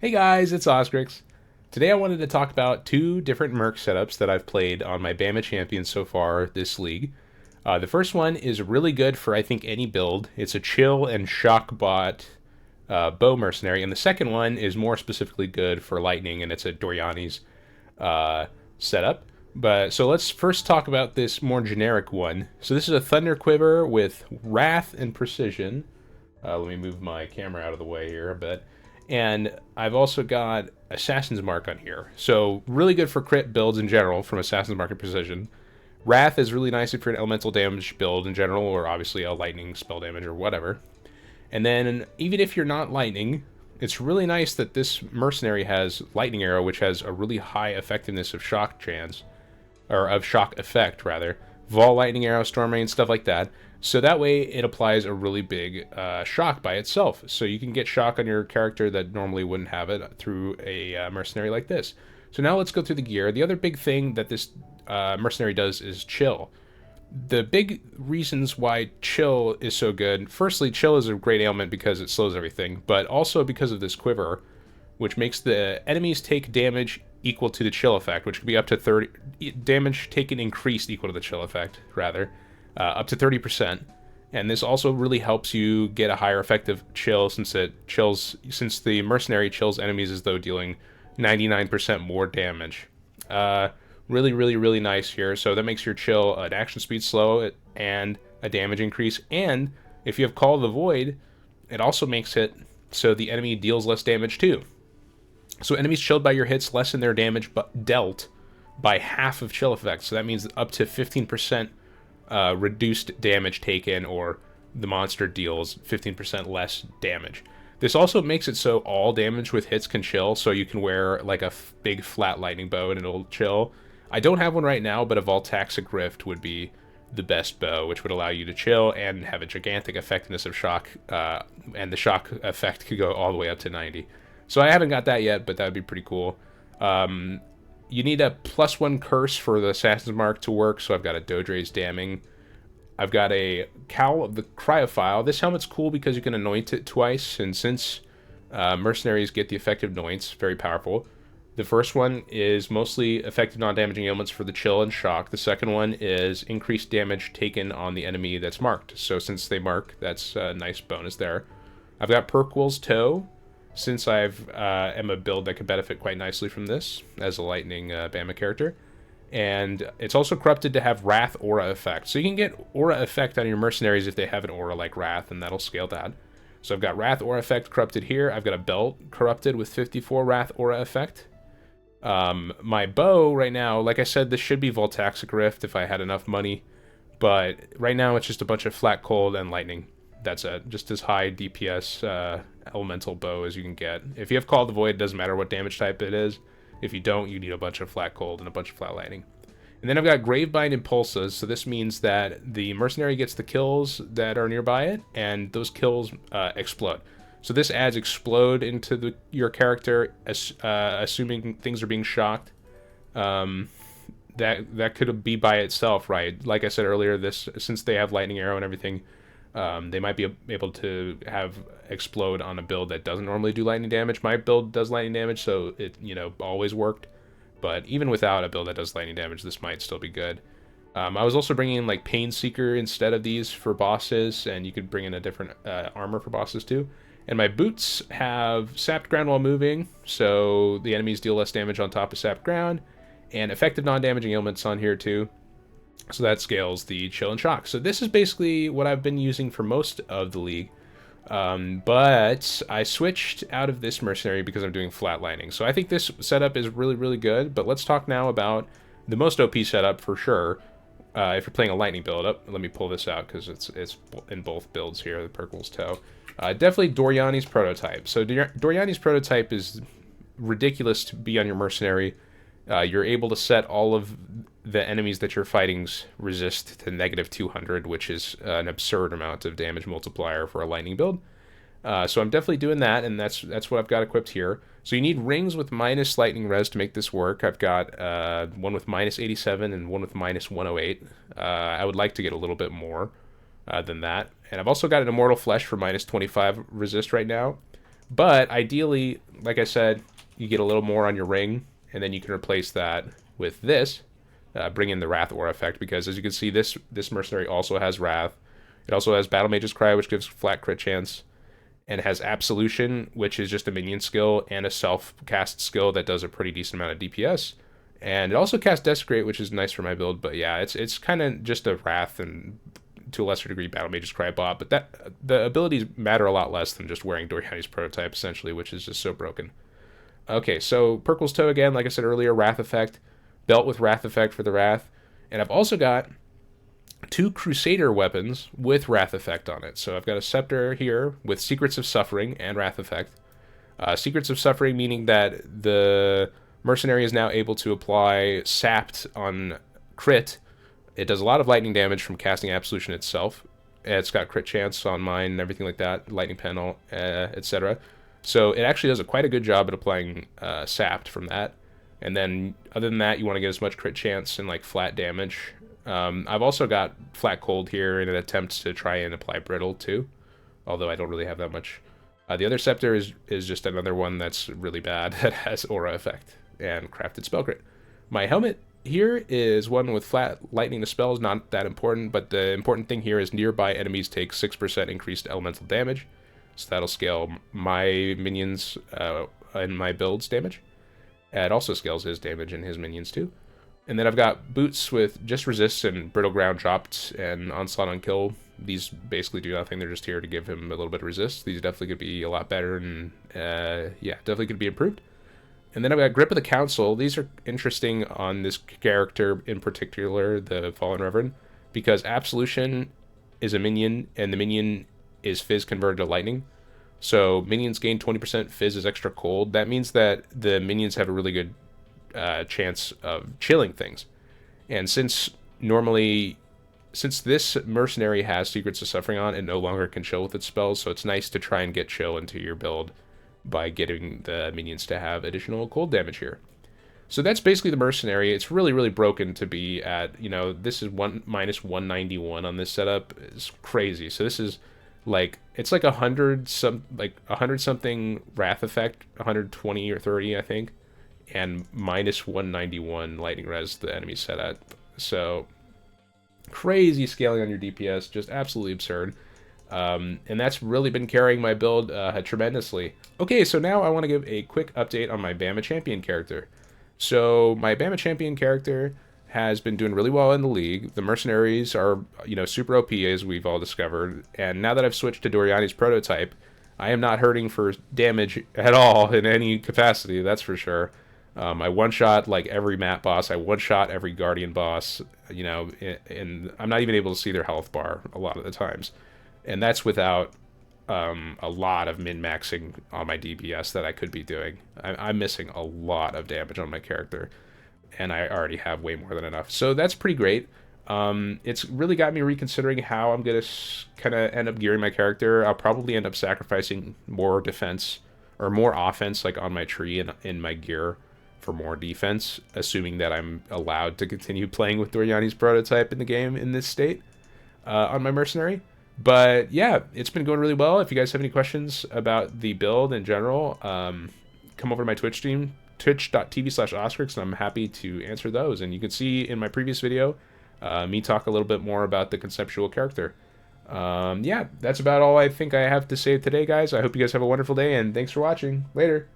Hey guys, it's Oscrix. Today I wanted to talk about two different Merc setups that I've played on my Bama champions so far this league. The first one is really good for I think any build. It's a chill and shock bot bow mercenary, and the second one is more specifically good for lightning, and it's a Doriani's setup. But so let's first talk about this more generic one. So this is a Thunder Quiver with Wrath and Precision. Let me move my camera out of the way here a bit. And I've also got Assassin's Mark on here. So really good for crit builds in general from Assassin's Mark and Precision. Wrath is really nice if you're an elemental damage build in general, or obviously a lightning spell damage or whatever. And then even if you're not lightning, it's really nice that this mercenary has lightning arrow, which has a really high effectiveness of shock chance, or of shock effect rather. Vol lightning arrow, storm rain, stuff like that. So that way it applies a really big shock by itself. So you can get shock on your character that normally wouldn't have it through a mercenary like this. So now let's go through the gear. The other big thing that this mercenary does is chill. The big reasons why chill is so good, firstly, chill is a great ailment because it slows everything, but also because of this quiver, which makes the enemies take damage equal to the chill effect, which could be up to 30, damage taken increased equal to the chill effect, rather. Up to 30%, and this also really helps you get a higher effective chill since the mercenary chills enemies as though dealing 99% more damage. Really nice here. So that makes your chill an action speed slow and a damage increase, and if you have Call of the Void, it also makes it so the enemy deals less damage too. So enemies chilled by your hits lessen their damage but dealt by half of chill effects. So that means up to 15% reduced damage taken, or the monster deals 15% less damage. This also makes it so all damage with hits can chill, so you can wear like a big flat lightning bow and it'll chill. I don't have one right now, but a Voltaxic Rift would be the best bow, which would allow you to chill and have a gigantic effectiveness of shock, and the shock effect could go all the way up to 90. So I haven't got that yet, but that would be pretty cool. You need a +1 curse for the Assassin's Mark to work, so I've got a Dodre's Damning. I've got a Cowl of the Cryophile. This helmet's cool because you can anoint it twice, and since mercenaries get the effective anoints, very powerful. The first one is mostly effective non-damaging ailments for the chill and shock. The second one is increased damage taken on the enemy that's marked. So since they mark, that's a nice bonus there. I've got Perkwill's Toe, since am a build that could benefit quite nicely from this as a lightning Bama character. And it's also corrupted to have Wrath aura effect. So you can get aura effect on your mercenaries if they have an aura like Wrath, and that'll scale that. So I've got Wrath aura effect corrupted here. I've got a belt corrupted with 54 Wrath aura effect. My bow right now, like I said, this should be Voltaxic Rift if I had enough money. But right now it's just a bunch of flat cold and lightning. That's it. Just as high DPS elemental bow as you can get. If you have Call of the Void, it doesn't matter what damage type it is. If you don't, you need a bunch of flat cold and a bunch of flat lightning. And then I've got Gravebind Impulses, so this means that the mercenary gets the kills that are nearby it, and those kills explode. So this adds explode into your character, assuming things are being shocked. That could be by itself, right? Like I said earlier, since they have lightning arrow and everything, they might be able to have explode on a build that doesn't normally do lightning damage. My build does lightning damage, so it always worked. But even without a build that does lightning damage, this might still be good. I was also bringing in like Pain Seeker instead of these for bosses, and you could bring in a different armor for bosses too. And my boots have sapped ground while moving, so the enemies deal less damage on top of sapped ground, and effective non-damaging ailments on here too. So that scales the chill and shock. So this is basically what I've been using for most of the league. But I switched out of this mercenary because I'm doing flat lightning. So I think this setup is really good. But let's talk now about the most OP setup for sure. If you're playing a lightning build up, let me pull this out because it's in both builds here, the Perkwill's Toe. Definitely Doriani's Prototype. So Doriani's Prototype is ridiculous to be on your mercenary. You're able to set all of the enemies that you're fighting's resist to -200, which is an absurd amount of damage multiplier for a lightning build. So I'm definitely doing that, and that's what I've got equipped here. So you need rings with minus lightning res to make this work. I've got one with -87 and one with -108. I would like to get a little bit more than that. And I've also got an Immortal Flesh for -25 resist right now. But ideally, like I said, you get a little more on your ring, and then you can replace that with this, bring in the Wrath Aura effect, because as you can see, this mercenary also has Wrath. It also has Battle Mage's Cry, which gives flat crit chance, and it has Absolution, which is just a minion skill and a self-cast skill that does a pretty decent amount of DPS. And it also casts Desecrate, which is nice for my build, but yeah, it's kind of just a Wrath and to a lesser degree Battle Mage's Cry bot, but that the abilities matter a lot less than just wearing Doriani's prototype, essentially, which is just so broken. Okay, so Perkle's Toe again, like I said earlier, Wrath effect, belt with Wrath effect for the Wrath, and I've also got 2 Crusader weapons with Wrath effect on it. So I've got a Scepter here with Secrets of Suffering and Wrath effect. Secrets of Suffering meaning that the Mercenary is now able to apply Sapped on crit. It does a lot of lightning damage from casting Absolution itself. It's got crit chance on mine and everything like that, lightning panel, etc. So it actually does quite a good job at applying Sapped from that. And then other than that, you want to get as much crit chance and like flat damage. I've also got Flat Cold here in an attempt to try and apply Brittle too, although I don't really have that much. The other Scepter is just another one that's really bad that has Aura effect and crafted spell crit. My helmet here is one with flat lightning to spells, not that important, but the important thing here is nearby enemies take 6% increased elemental damage, so that'll scale my minions and my build's damage. It also scales his damage and his minions too. And then I've got boots with just resist and brittle ground dropped and onslaught on kill. These basically do nothing, they're just here to give him a little bit of resist. These definitely could be a lot better and yeah, definitely could be improved. And then I've got Grip of the Council. These are interesting on this character in particular, the Fallen Reverend, because Absolution is a minion, and the minion is Fizz converted to Lightning. So minions gain 20%, Fizz is extra cold. That means that the minions have a really good chance of chilling things. And since this mercenary has Secrets of Suffering on, it no longer can chill with its spells, so it's nice to try and get chill into your build by getting the minions to have additional cold damage here. So that's basically the mercenary. It's really, really broken to be at, you know, this is minus 191 on this setup. It's crazy. So this is like, it's like 100 something Wrath effect, 120 or 30, I think, and minus 191 lightning res the enemy's set at. So crazy scaling on your DPS, just absolutely absurd. And that's really been carrying my build tremendously. Okay, so now I want to give a quick update on my Bama Champion character. So my Bama Champion character has been doing really well in the league. The mercenaries are, you know, super OP, as we've all discovered. And now that I've switched to Doriani's prototype, I am not hurting for damage at all in any capacity, that's for sure. I one-shot like every map boss. I one-shot every Guardian boss, you know, and I'm not even able to see their health bar a lot of the times. And that's without a lot of min-maxing on my DPS that I could be doing. I'm missing a lot of damage on my character, and I already have way more than enough. So that's pretty great. It's really got me reconsidering how I'm going to kind of end up gearing my character. I'll probably end up sacrificing more defense or more offense like on my tree and in my gear for more defense, assuming that I'm allowed to continue playing with Doriani's prototype in the game in this state on my mercenary. But yeah, it's been going really well. If you guys have any questions about the build in general, come over to my Twitch stream, twitch.tv/Oscrix, and I'm happy to answer those. And you can see in my previous video me talk a little bit more about the conceptual character. Yeah, that's about all I think I have to say today, guys. I hope you guys have a wonderful day, and thanks for watching. Later.